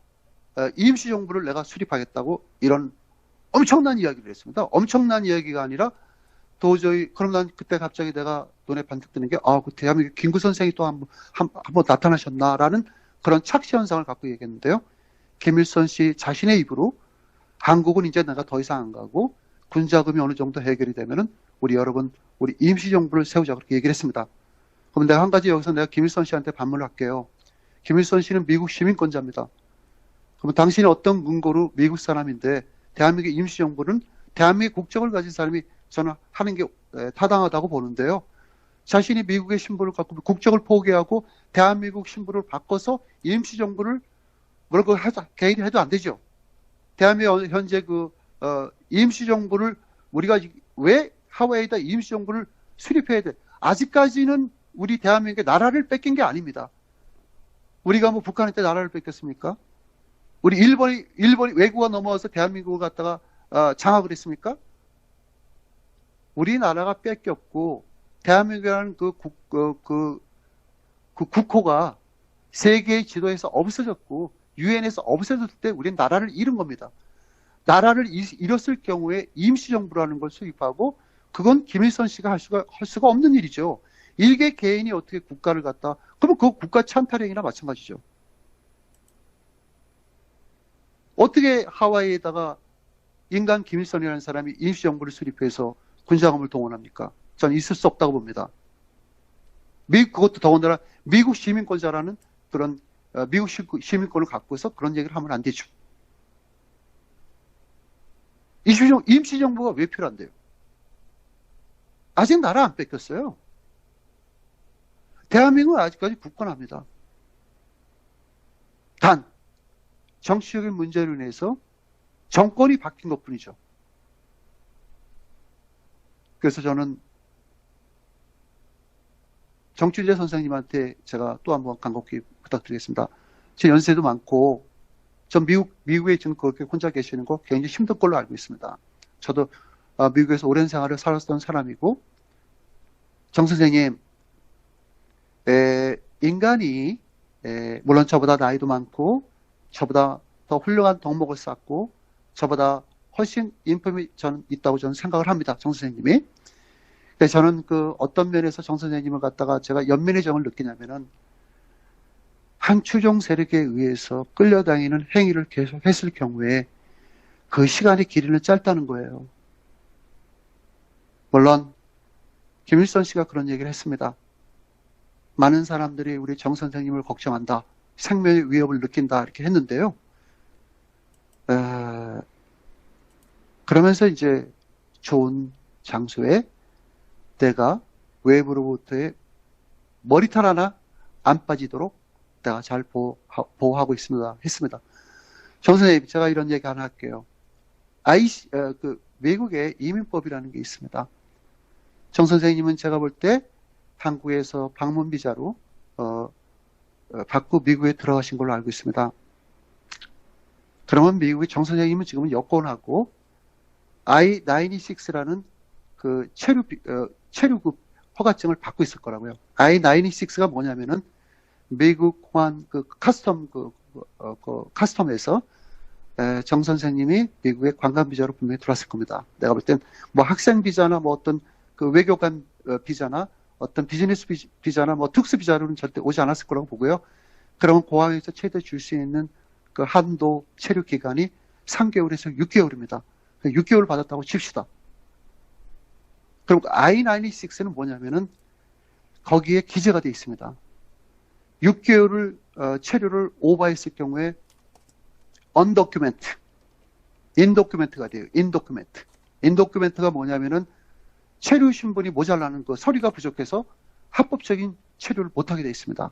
임시정부를 내가 수립하겠다고 이런 엄청난 이야기를 했습니다. 엄청난 이야기가 아니라 도저히 그럼 난 그때 갑자기 내가 눈에 반짝 뜨는 게 그 대한민국 김구 선생이 또 한번 나타나셨나라는 그런 착시 현상을 갖고 얘기했는데요. 김일성 씨 자신의 입으로 한국은 이제 내가 더 이상 안 가고 군자금이 어느 정도 해결이 되면은 우리 여러분 우리 임시정부를 세우자 그렇게 얘기를 했습니다. 그럼 내가 한 가지 여기서 내가 김일성 씨한테 반문을 할게요. 김일성 씨는 미국 시민권자입니다. 그러면 당신이 어떤 근거로 미국 사람인데 대한민국 임시정부는 대한민국 국적을 가진 사람이 저는 하는 게 타당하다고 보는데요. 자신이 미국의 신분을 갖고 국적을 포기하고 대한민국 신분을 바꿔서 임시정부를 뭐라고 개인이 해도 안 되죠. 대한민국 현재 임시정부를 우리가 왜 하와이에다 임시정부를 수립해야 돼? 아직까지는 우리 대한민국의 나라를 뺏긴 게 아닙니다. 우리가 뭐 북한한테 나라를 뺏겼습니까? 우리 일본이 외국가 넘어와서 대한민국을 갖다가 장악을 했습니까? 우리나라가 뺏겼고 대한민국이라는 그 국호가 세계의 지도에서 없어졌고 유엔에서 없어졌을 때 우리는 나라를 잃은 겁니다. 나라를 잃었을 경우에 임시정부라는 걸 수립하고 그건 김일성 씨가 할 수가 없는 일이죠. 일개 개인이 어떻게 국가를 갖다 그러면 그 국가 찬탈행위나 마찬가지죠. 어떻게 하와이에다가 인간 김일성이라는 사람이 임시정부를 수립해서 군자금을 동원합니까? 전 있을 수 없다고 봅니다. 그것도 더군다나 미국 시민권자라는 그런 미국 시민권을 갖고서 그런 얘기를 하면 안 되죠. 임시정부가 왜 필요한데요? 아직 나라 안 뺏겼어요. 대한민국은 아직까지 굳건합니다. 단 정치적인 문제로 인해서 정권이 바뀐 것뿐이죠. 그래서 저는 정춘재 선생님한테 제가 또 한번 간곡히 부탁드리겠습니다. 제 연세도 많고 전 미국에 지금 그렇게 혼자 계시는 거 굉장히 힘든 걸로 알고 있습니다. 저도 미국에서 오랜 생활을 살았던 사람이고 정 선생님 인간이 물론 저보다 나이도 많고 저보다 더 훌륭한 덕목을 쌓고 저보다 훨씬 인품이 저는 있다고 저는 생각을 합니다. 정 선생님이. 그래서 저는 어떤 면에서 정 선생님을 갖다가 제가 연민의 정을 느끼냐면은 한 추종 세력에 의해서 끌려다니는 행위를 계속 했을 경우에 그 시간의 길이는 짧다는 거예요. 물론 김일성 씨가 그런 얘기를 했습니다. 많은 사람들이 우리 정 선생님을 걱정한다. 생명의 위협을 느낀다. 이렇게 했는데요. 그러면서 이제 좋은 장소에 내가 외부로부터의 머리털 하나 안 빠지도록 내가 잘 보호하고 했습니다. 정 선생님, 제가 이런 얘기 하나 할게요. 외국에 이민법이라는 게 있습니다. 정 선생님은 제가 볼 때 한국에서 방문 비자로 받고 미국에 들어가신 걸로 알고 있습니다. 그러면 미국의 정 선생님은 지금은 여권하고 I-96라는 그 체류급 허가증을 받고 있을 거라고요. I-96가 뭐냐면은 미국 공안 카스텀에서 정 선생님이 미국의 관광 비자로 분명히 들어왔을 겁니다. 내가 볼 땐 뭐 학생 비자나 뭐 어떤 그 외교관 비자나 어떤 비즈니스 비자나 뭐 특수 비자로는 절대 오지 않았을 거라고 보고요. 그러면 공항에서 최대 줄 수 있는 그 한도 체류 기간이 3개월에서 6개월입니다. 6개월 받았다고 칩시다. 그럼 I-96는 뭐냐면은 거기에 기재가 되어 있습니다. 6개월을 체류를 오버했을 경우에 undocument, indocument가 돼요. indocument가 뭐냐면은 체류 신분이 모자라는 그 서류가 부족해서 합법적인 체류를 못하게 되어 있습니다.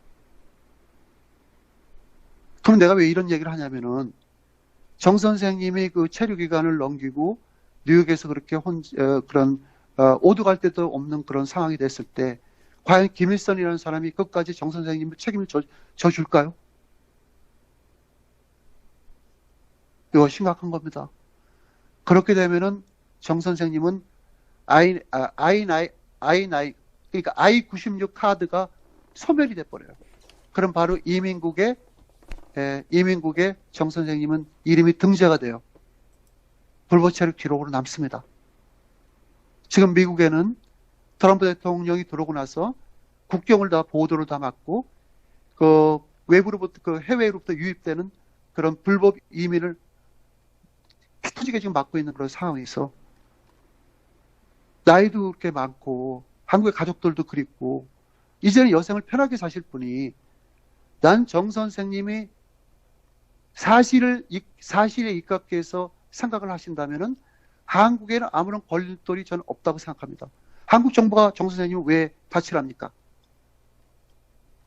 그럼 내가 왜 이런 얘기를 하냐면은 정 선생님이 그 체류 기간을 넘기고 뉴욕에서 그렇게 그런 오도 갈 데도 없는 그런 상황이 됐을 때 과연 김일성이라는 사람이 끝까지 정 선생님의 책임을 져줄까요? 이거 심각한 겁니다. 그렇게 되면은 정 선생님은 I9, 그러니까 I-96 카드가 소멸이 돼버려요. 그럼 바로 이민국에 정 선생님은 이름이 등재가 돼요. 불법 체류 기록으로 남습니다. 지금 미국에는 트럼프 대통령이 들어오고 나서 국경을 다 보도를 다 막고 그 외부로부터 그 해외로부터 유입되는 그런 불법 이민을 피터지게 지금 막고 있는 그런 상황에서 나이도 그렇게 많고 한국의 가족들도 그립고 이제는 여생을 편하게 사실 분이 난 정 선생님이 사실에 입각해서 생각을 하신다면은 한국에는 아무런 걸림돌이 저는 없다고 생각합니다. 한국 정부가 정 선생님을 왜 다치랍니까?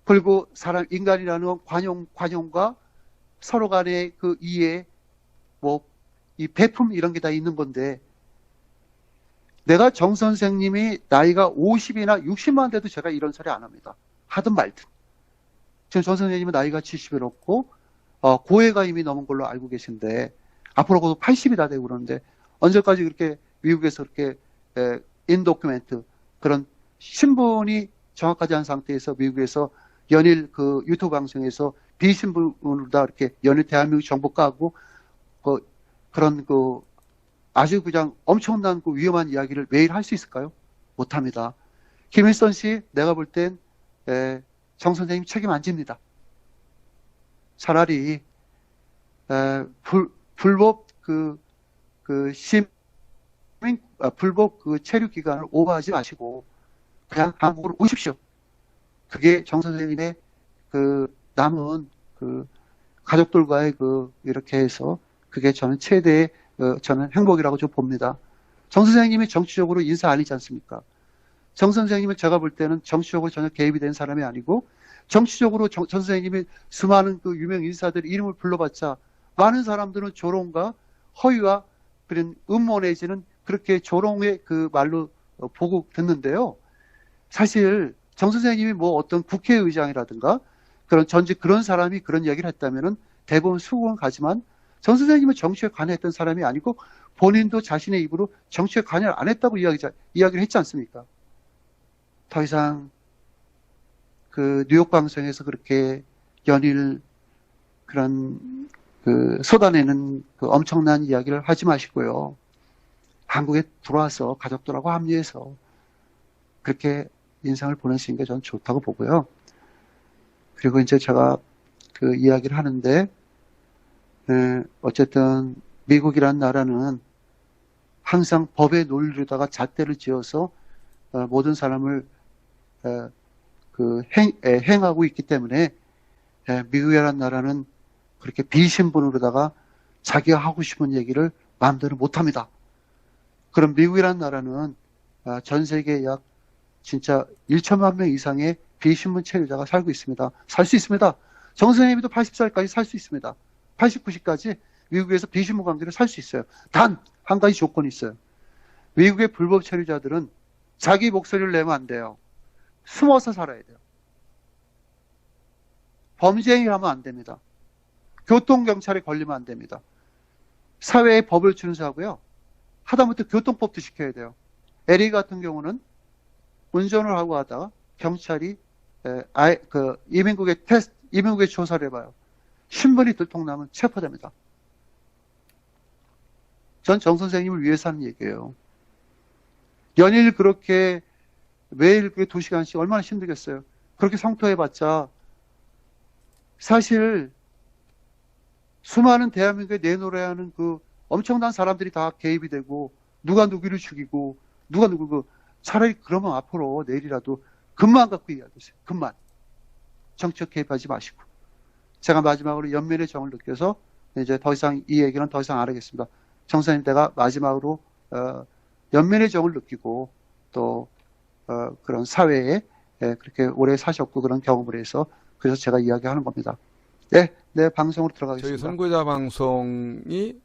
그리고 인간이라는 관용과 서로 간의 그 이해, 이 배품 이런 게 다 있는 건데, 내가 정 선생님이 나이가 50이나 60만 돼도 제가 이런 소리 안 합니다. 하든 말든. 지금 정 선생님은 나이가 70이 넘고, 고해가 이미 넘은 걸로 알고 계신데, 앞으로 80이 다 되고 그러는데, 언제까지 그렇게 미국에서 그렇게 인도큐멘트 그런 신분이 정확하지 않은 상태에서 미국에서 연일 그 유튜브 방송에서 비신분으로 다 이렇게 연일 대한민국 정보 까고 그런 아주 그냥 엄청난 그 위험한 이야기를 매일 할 수 있을까요? 못합니다. 김일성 씨, 내가 볼 땐 정 선생님 책임 안 집니다. 차라리 불법 불법 체류 기간을 오버하지 마시고 그냥 한국으로 오십시오. 그게 정 선생님의 남은 가족들과의 이렇게 해서 그게 저는 최대의 저는 행복이라고 좀 봅니다. 정 선생님이 정치적으로 인사 아니지 않습니까? 정 선생님은 제가 볼 때는 정치적으로 전혀 개입이 된 사람이 아니고 정치적으로 정 선생님이 수많은 그 유명 인사들 이름을 불러봤자 많은 사람들은 조롱과 허위와 그런 음모 내지는 그렇게 조롱의 그 말로 보고 듣는데요. 사실 정 선생님이 뭐 어떤 국회의장이라든가 그런 전직 그런 사람이 그런 이야기를 했다면은 대부분 수긍은 가지만 정 선생님은 정치에 관여했던 사람이 아니고 본인도 자신의 입으로 정치에 관여를 안 했다고 이야기를 했지 않습니까? 더 이상 그 뉴욕 방송에서 그렇게 연일 그런 쏟아내는 엄청난 이야기를 하지 마시고요. 한국에 들어와서 가족들하고 합류해서 그렇게 인생을 보내시는 게 저는 좋다고 보고요. 그리고 이제 제가 그 이야기를 하는데, 어쨌든 미국이란 나라는 항상 법의 논리로다가 잣대를 지어서 모든 사람을 행하고 있기 때문에 미국이란 나라는 그렇게 비신분으로다가 자기가 하고 싶은 얘기를 마음대로 못합니다. 그럼 미국이란 나라는 전 세계에 약 진짜 1천만 명 이상의 비신분 체류자가 살고 있습니다. 살 수 있습니다. 정 선생님도 80살까지 살 수 있습니다. 89세까지 미국에서 비신분 관계로 살 수 있어요. 단 한 가지 조건이 있어요. 미국의 불법 체류자들은 자기 목소리를 내면 안 돼요. 숨어서 살아야 돼요. 범죄행위를 하면 안 됩니다. 교통경찰에 걸리면 안 됩니다. 사회에 법을 준수하고요. 하다못해 교통법도 지켜야 돼요. LA 같은 경우는 운전을 하고 하다가 경찰이 이민국에 조사를 해봐요. 신분이 들통나면 체포됩니다. 전 정 선생님을 위해서 하는 얘기예요. 연일 그렇게 매일 그게 2시간씩 얼마나 힘들겠어요. 그렇게 성토해봤자 사실 수많은 대한민국에 내놓으려야 하는 그 엄청난 사람들이 다 개입이 되고 누가 누구를 죽이고 누가 누구 차라리 그러면 앞으로 내일이라도 금만 갖고 이야기하세요. 금만. 정치적 개입하지 마시고. 제가 마지막으로 연민의 정을 느껴서 이제 더 이상 이 얘기는 더 이상 안 하겠습니다. 정선님 내가 마지막으로 연민의 정을 느끼고 또 그런 사회에 그렇게 오래 사셨고 그런 경험을 해서 그래서 제가 이야기하는 겁니다. 네, 네 방송으로 들어가겠습니다. 저희 선고자 방송이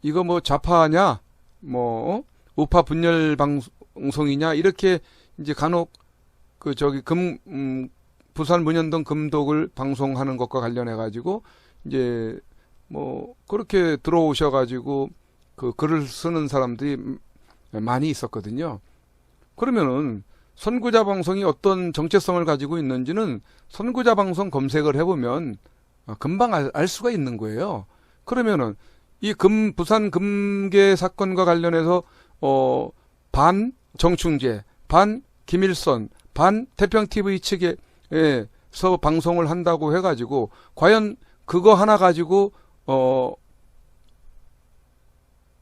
이거 뭐 좌파냐, 뭐 우파 분열 방송이냐 이렇게 이제 간혹 그 저기 부산 문현동 금독을 방송하는 것과 관련해 가지고 이제 뭐 그렇게 들어오셔 가지고 그 글을 쓰는 사람들이 많이 있었거든요. 그러면은 선구자 방송이 어떤 정체성을 가지고 있는지는 선구자 방송 검색을 해보면 금방 알 수가 있는 거예요. 그러면은 이 부산 금계 사건과 관련해서 반 정충재, 반 김일성, 반 태평TV 측에서 방송을 한다고 해가지고 과연 그거 하나 가지고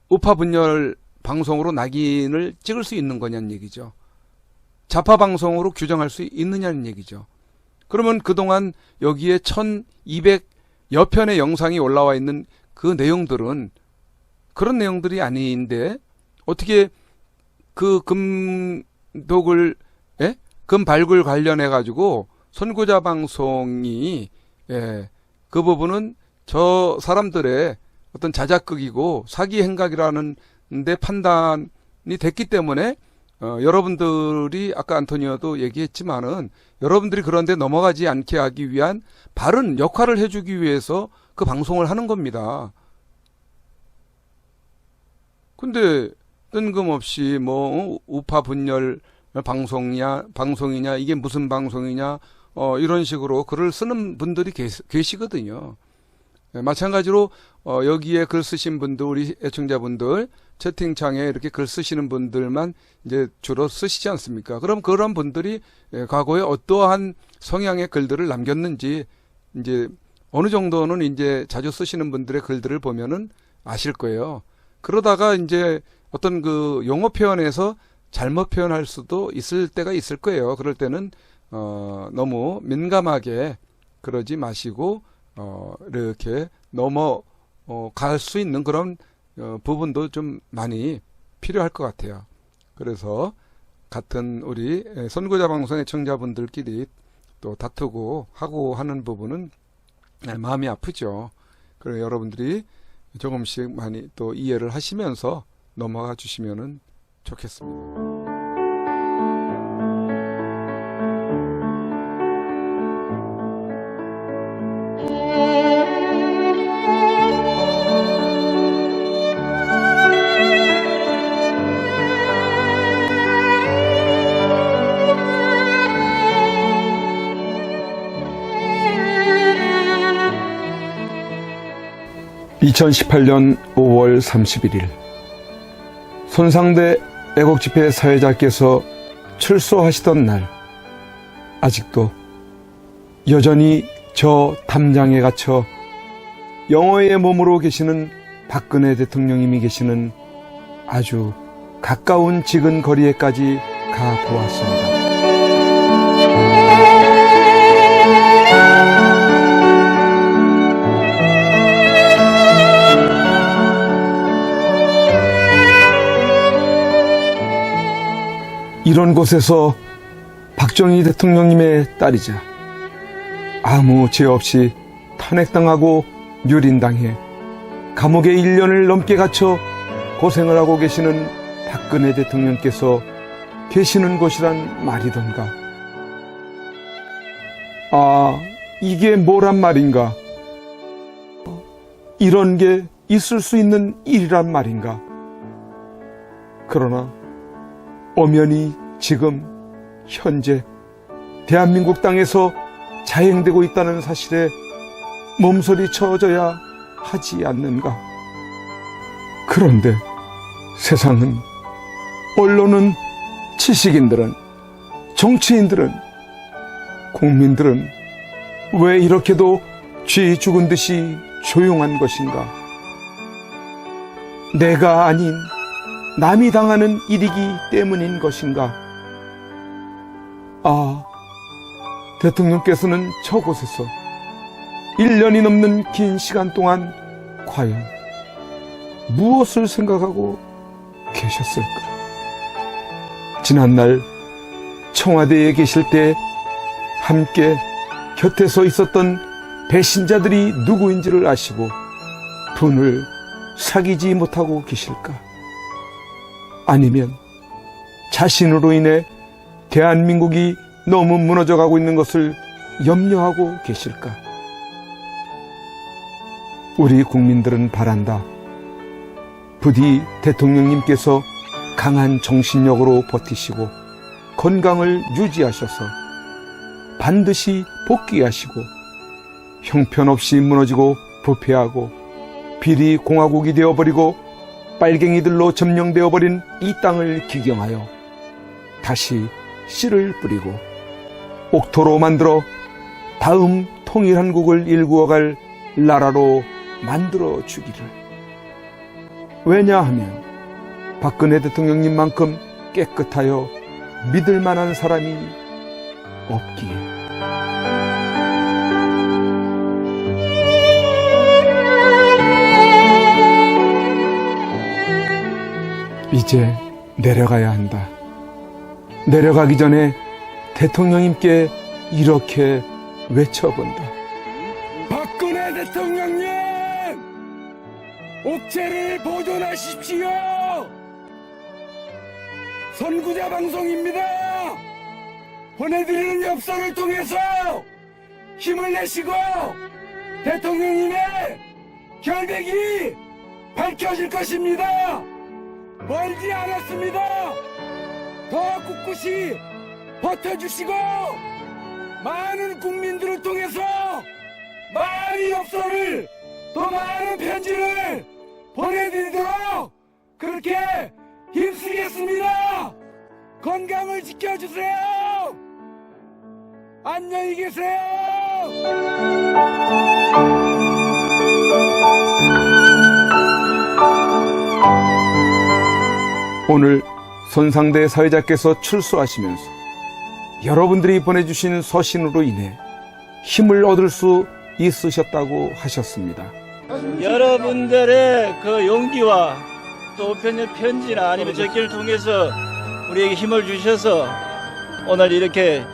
우파 분열 방송으로 낙인을 찍을 수 있는 거냐는 얘기죠. 좌파 방송으로 규정할 수 있느냐는 얘기죠. 그러면 그동안 여기에 1200여 편의 영상이 올라와 있는 그 내용들은 그런 내용들이 아닌데 어떻게 그 금독을 금발굴 관련해 가지고 선구자 방송이 그 부분은 저 사람들의 어떤 자작극이고 사기 행각이라는 데 판단이 됐기 때문에 여러분들이 아까 안토니오도 얘기했지만은 여러분들이 그런데 넘어가지 않게 하기 위한 바른 역할을 해주기 위해서 그 방송을 하는 겁니다. 근데 뜬금없이 뭐 우파 분열 방송이냐 이게 무슨 방송이냐 이런 식으로 글을 쓰는 분들이 계시거든요. 마찬가지로 여기에 글 쓰신 분들, 우리 애청자분들 채팅창에 이렇게 글 쓰시는 분들만 이제 주로 쓰시지 않습니까? 그럼 그런 분들이 과거에 어떠한 성향의 글들을 남겼는지 이제 어느 정도는 이제 자주 쓰시는 분들의 글들을 보면은 아실 거예요. 그러다가 이제 어떤 그 용어 표현에서 잘못 표현할 수도 있을 때가 있을 거예요. 그럴 때는 너무 민감하게 그러지 마시고 이렇게 넘어갈 수 있는 그런 부분도 좀 많이 필요할 것 같아요. 그래서 같은 우리 선구자 방송 애청자분들끼리 또 다투고 하고 하는 부분은 마음이 아프죠. 그래서 여러분들이 조금씩 많이 또 이해를 하시면서 넘어가 주시면은 좋겠습니다. 2018년 5월 31일 손상대 애국집회 사회자께서 출소하시던 날 아직도 여전히 저 담장에 갇혀 영어의 몸으로 계시는 박근혜 대통령님이 계시는 아주 가까운 지근 거리에까지 가보았습니다. 이런 곳에서 박정희 대통령님의 딸이자 아무 죄 없이 탄핵당하고 유린당해 감옥에 1년을 넘게 갇혀 고생을 하고 계시는 박근혜 대통령께서 계시는 곳이란 말이던가. 아, 이게 뭐란 말인가? 이런 게 있을 수 있는 일이란 말인가? 그러나 엄연히 지금 현재 대한민국 땅에서 자행되고 있다는 사실에 몸서리 쳐줘야 하지 않는가. 그런데 세상은, 언론은 지식인들은, 정치인들은, 국민들은 왜 이렇게도 쥐 죽은 듯이 조용한 것인가? 내가 아닌 남이 당하는 일이기 때문인 것인가? 아, 대통령께서는 저곳에서 1년이 넘는 긴 시간 동안 과연 무엇을 생각하고 계셨을까? 지난날 청와대에 계실 때 함께 곁에 서 있었던 배신자들이 누구인지를 아시고 분을 사귀지 못하고 계실까? 아니면 자신으로 인해 대한민국이 너무 무너져가고 있는 것을 염려하고 계실까? 우리 국민들은 바란다. 부디 대통령님께서 강한 정신력으로 버티시고 건강을 유지하셔서 반드시 복귀하시고 형편없이 무너지고 부패하고 비리 공화국이 되어버리고 빨갱이들로 점령되어버린 이 땅을 기경하여 다시 씨를 뿌리고 옥토로 만들어 다음 통일한국을 일구어갈 나라로 만들어 주기를. 왜냐하면 박근혜 대통령님만큼 깨끗하여 믿을 만한 사람이 없기에. 이제 내려가야 한다. 내려가기 전에 대통령님께 이렇게 외쳐본다. 박근혜 대통령님! 옥체를 보존하십시오! 선구자 방송입니다! 보내드리는 엽서를 통해서 힘을 내시고 대통령님의 결백이 밝혀질 것입니다! 멀지 않았습니다! 더 꿋꿋이 버텨주시고 많은 국민들을 통해서 많은 엽서를 더 많은 편지를 보내드리도록 그렇게 힘쓰겠습니다. 건강을 지켜주세요. 안녕히 계세요. 오늘 손상대 사회자께서 출소하시면서 여러분들이 보내주신 서신으로 인해 힘을 얻을 수 있으셨다고 하셨습니다. 여러분들의 그 용기와 또 우편의 편지나 아니면 적기를 통해서 우리에게 힘을 주셔서 오늘 이렇게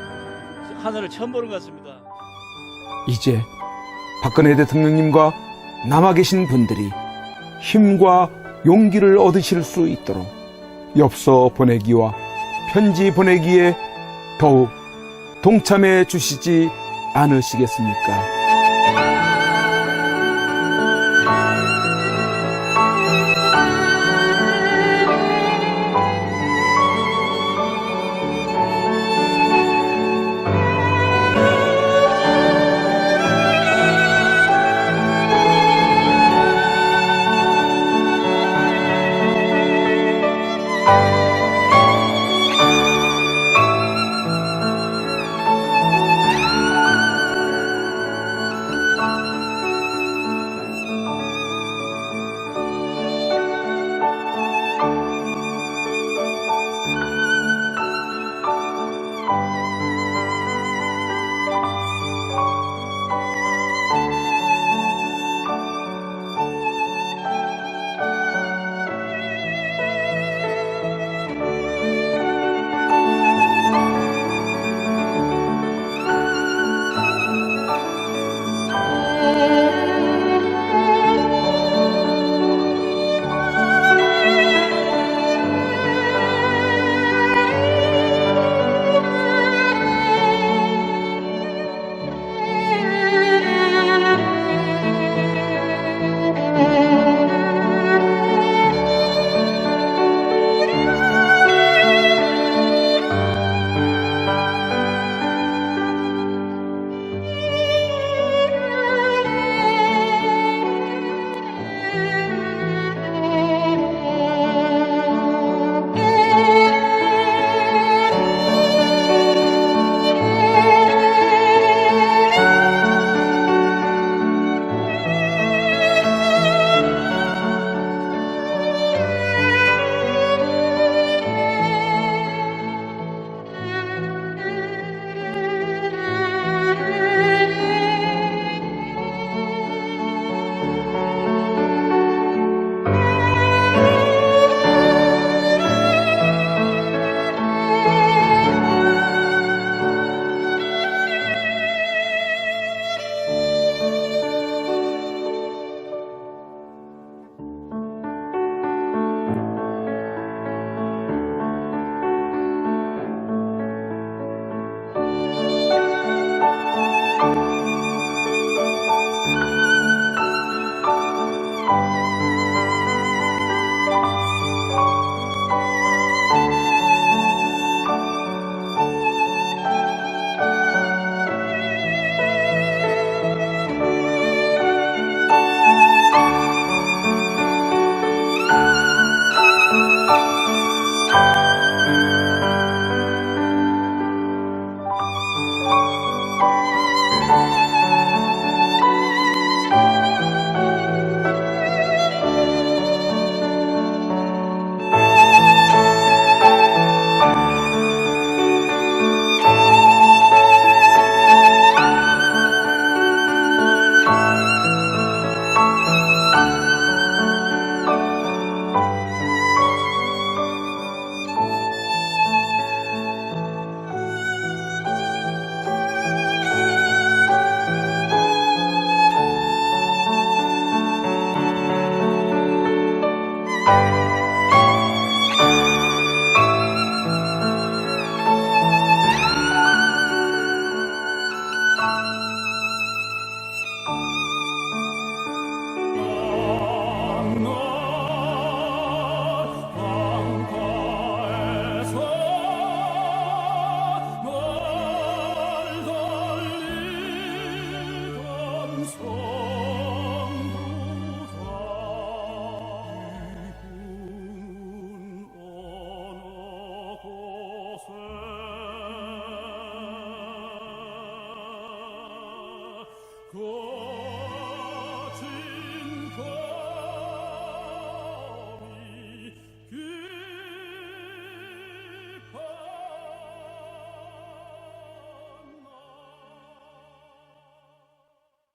하늘을 처음 보는 것 같습니다. 이제 박근혜 대통령님과 남아 계신 분들이 힘과 용기를 얻으실 수 있도록 엽서 보내기와 편지 보내기에 더욱 동참해 주시지 않으시겠습니까?